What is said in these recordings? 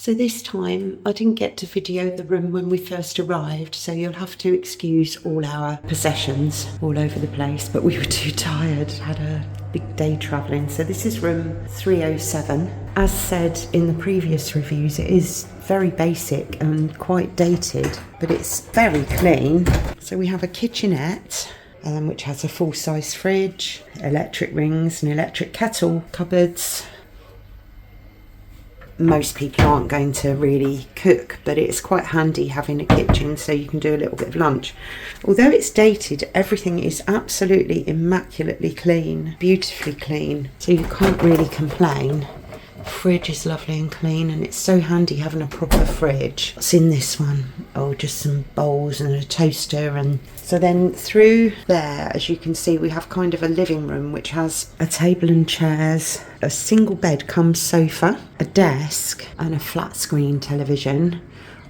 So this time I didn't get to video the room when we first arrived, so you'll have to excuse all our possessions all over the place, but we were too tired, had a big day travelling. So this is room 307. As said in the previous reviews, it is very basic and quite dated, but it's very clean. So we have a kitchenette, which has a full-size fridge, electric rings, an electric kettle, cupboards. Most people aren't going to really cook, but it's quite handy having a kitchen so you can do a little bit of lunch. Although it's dated, everything is absolutely immaculately clean, beautifully clean, so you can't really complain. Fridge is lovely and clean, and it's so handy having a proper fridge. What's in this one? Oh, just some bowls and a toaster. And so then through there, as you can see, we have kind of a living room which has a table and chairs, a single bed cum sofa, a desk and a flat screen television.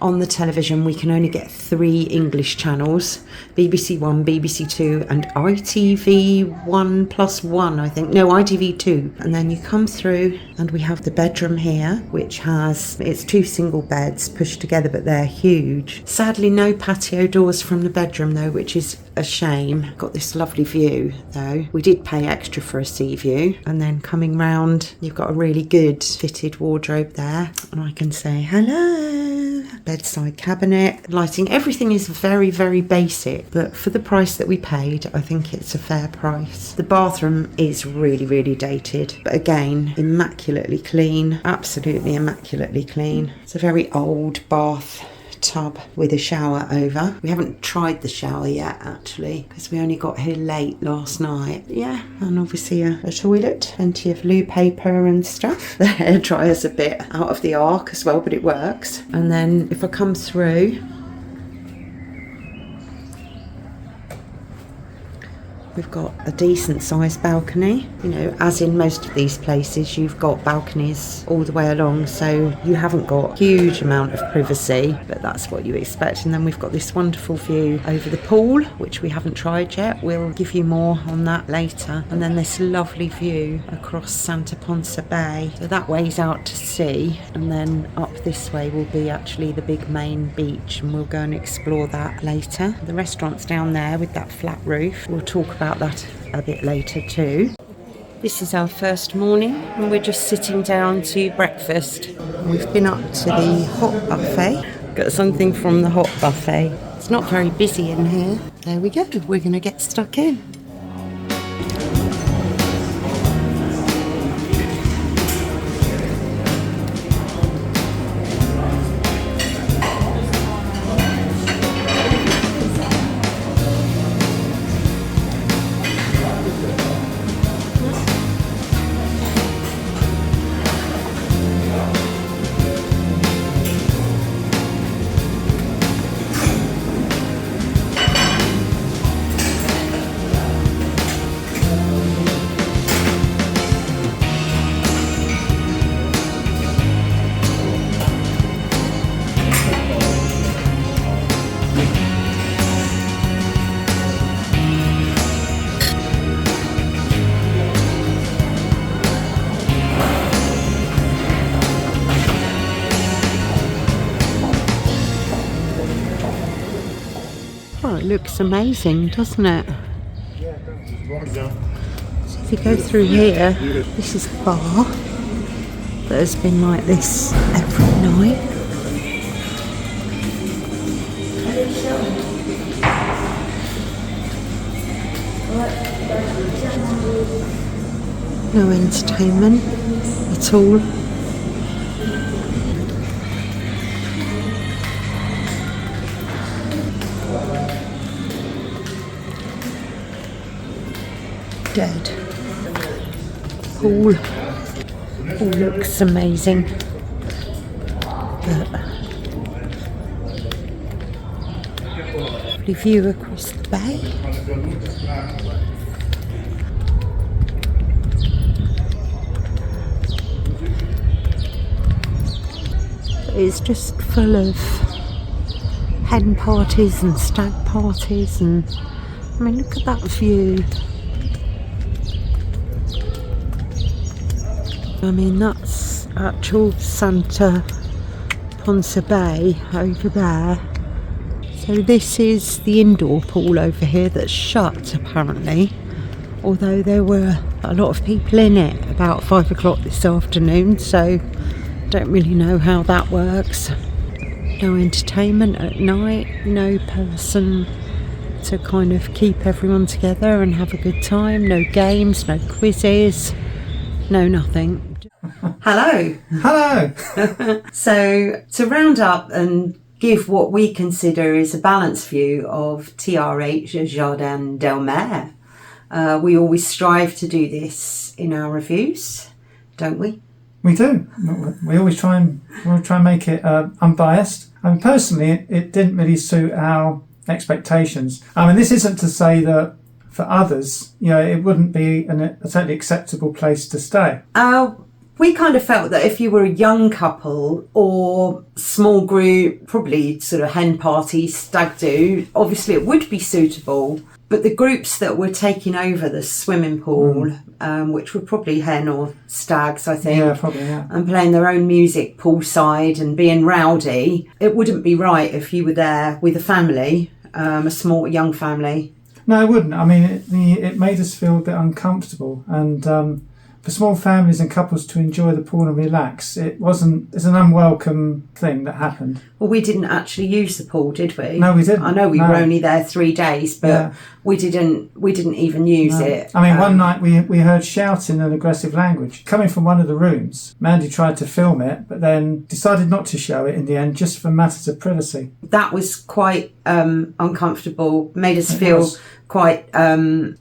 On the television we can only get 3 English channels, BBC One, BBC Two and ITV1 plus 1, I think. No, ITV2. And then you come through and we have the bedroom here, which has, it's 2 single beds pushed together, but they're huge. Sadly no patio doors from the bedroom though, which is a shame. Got this lovely view though. We did pay extra for a sea view. And then coming round, you've got a really good fitted wardrobe there, and I can say hello. Bedside cabinet, lighting, everything is very, very basic, but for the price that we paid, I think it's a fair price. The bathroom is really, really dated, but again, immaculately clean, absolutely immaculately clean. It's a very old bath tub with a shower over. We haven't tried the shower yet actually, because we only got here late last night. Yeah, and obviously a toilet, plenty of loo paper and stuff. The hairdryer's a bit out of the arc as well, but it works. And then if I come through, we've got a decent sized balcony. You know, as in most of these places, you've got balconies all the way along, so you haven't got a huge amount of privacy, but that's what you expect. And then we've got this wonderful view over the pool, which we haven't tried yet. We'll give you more on that later. And then this lovely view across Santa Ponsa Bay. So that way's out to sea, and then up this way will be actually the big main beach, and we'll go and explore that later. The restaurant's down there with that flat roof. We'll talk about that a bit later too. This is our first morning and we're just sitting down to breakfast. We've been up to the hot buffet. Got something from the hot buffet. It's not very busy in here. There we go. We're going to get stuck in. Oh, it looks amazing, doesn't it? So if you go through here, this is the bar that has been like this every night. No entertainment at all. Dead. Pool looks amazing, but lovely view across the bay. It's just full of hen parties and stag parties, and I mean, look at that view. I mean, that's actual Santa Ponsa Bay over there. So this is the indoor pool over here that's shut apparently, although there were a lot of people in it about 5 o'clock this afternoon, so don't really know how that works. No entertainment at night, no person to kind of keep everyone together and have a good time, no games, no quizzes, no nothing. Hello. Hello. So to round up and give what we consider is a balanced view of TRH Jardin Del Mar. We always strive to do this in our reviews, don't we? We do. We always try and make it unbiased. And personally, it didn't really suit our expectations. I mean, this isn't to say that for others, it wouldn't be a totally acceptable place to stay. We kind of felt that if you were a young couple or small group, probably sort of hen party, stag do, obviously it would be suitable. But the groups that were taking over the swimming pool, which were probably hen or stags, I think, yeah, probably, yeah, and playing their own music poolside and being rowdy, it wouldn't be right if you were there with a family, a small young family. No, it wouldn't. I mean, it made us feel a bit uncomfortable, and for small families and couples to enjoy the pool and relax, it's an unwelcome thing that happened. Well, we didn't actually use the pool, did we? No, we didn't. I know we were only there 3 days, but we didn't even use it. I mean, one night we heard shouting and aggressive language coming from one of the rooms. Mandy tried to film it, but then decided not to show it in the end, just for matters of privacy. That was quite uncomfortable, made us feel quite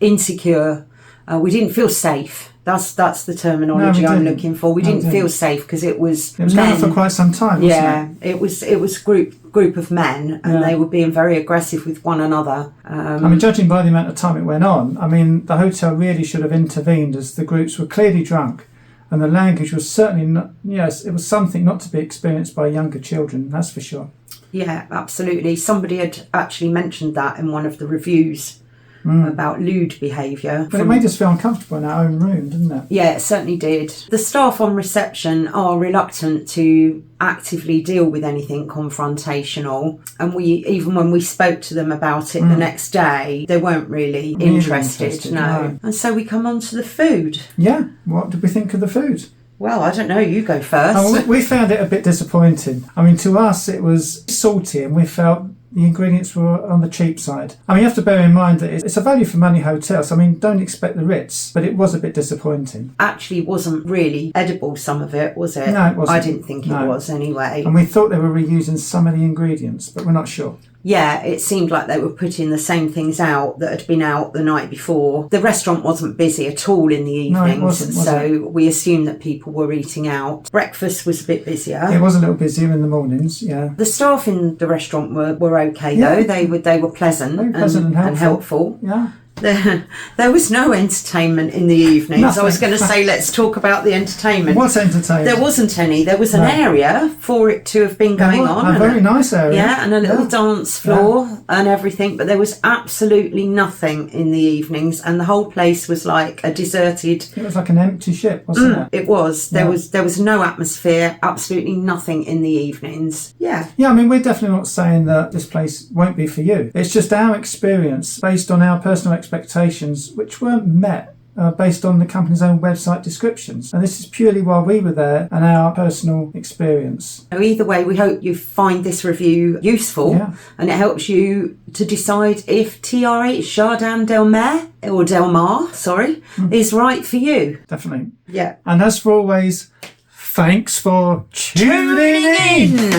insecure. We didn't feel safe. That's the terminology I'm looking for. We didn't feel safe because it was going on for quite some time, wasn't it? It was group of men, and they were being very aggressive with one another. I mean, judging by the amount of time it went on, I mean, the hotel really should have intervened, as the groups were clearly drunk, and the language was certainly not. Yes, it was something not to be experienced by younger children. That's for sure. Yeah, absolutely. Somebody had actually mentioned that in one of the reviews. About lewd behaviour. But it made us feel uncomfortable in our own room, didn't it? Yeah, it certainly did. The staff on reception are reluctant to actively deal with anything confrontational, and even when we spoke to them about it the next day, they weren't really interested. No. And so we come on to the food. Yeah, what did we think of the food? Well, I don't know, you go first. We found it a bit disappointing. I mean, to us it was salty, and we felt the ingredients were on the cheap side. I mean, you have to bear in mind that it's a value for money hotel, so I mean, don't expect the Ritz, but it was a bit disappointing. Actually wasn't really edible, some of it, was it? No, it wasn't. I didn't think it was anyway. And we thought they were reusing some of the ingredients, but we're not sure. Yeah, it seemed like they were putting the same things out that had been out the night before. The restaurant wasn't busy at all in the evenings, no, it wasn't. So we assumed that people were eating out. Breakfast was a bit busier. It was a little busier in the mornings, yeah. The staff in the restaurant were okay though. They were pleasant, and helpful. Yeah. There was no entertainment in the evenings. Nothing. I was going to say, let's talk about the entertainment. What entertainment? There wasn't any. There was an area for it to have been going on. A very nice area. Yeah, and a little dance floor and everything, but there was absolutely nothing in the evenings, and the whole place was like a deserted... It was like an empty ship, wasn't it? It was. There was no atmosphere, absolutely nothing in the evenings. Yeah. Yeah, I mean, we're definitely not saying that this place won't be for you. It's just our experience based on our personal expectations, which weren't met based on the company's own website descriptions. And this is purely while we were there and our personal experience. Either way, we hope you find this review useful and it helps you to decide if TRH Jardin Del Mar, or Del Mar, is right for you. Definitely. Yeah. And as for always, thanks for tuning in.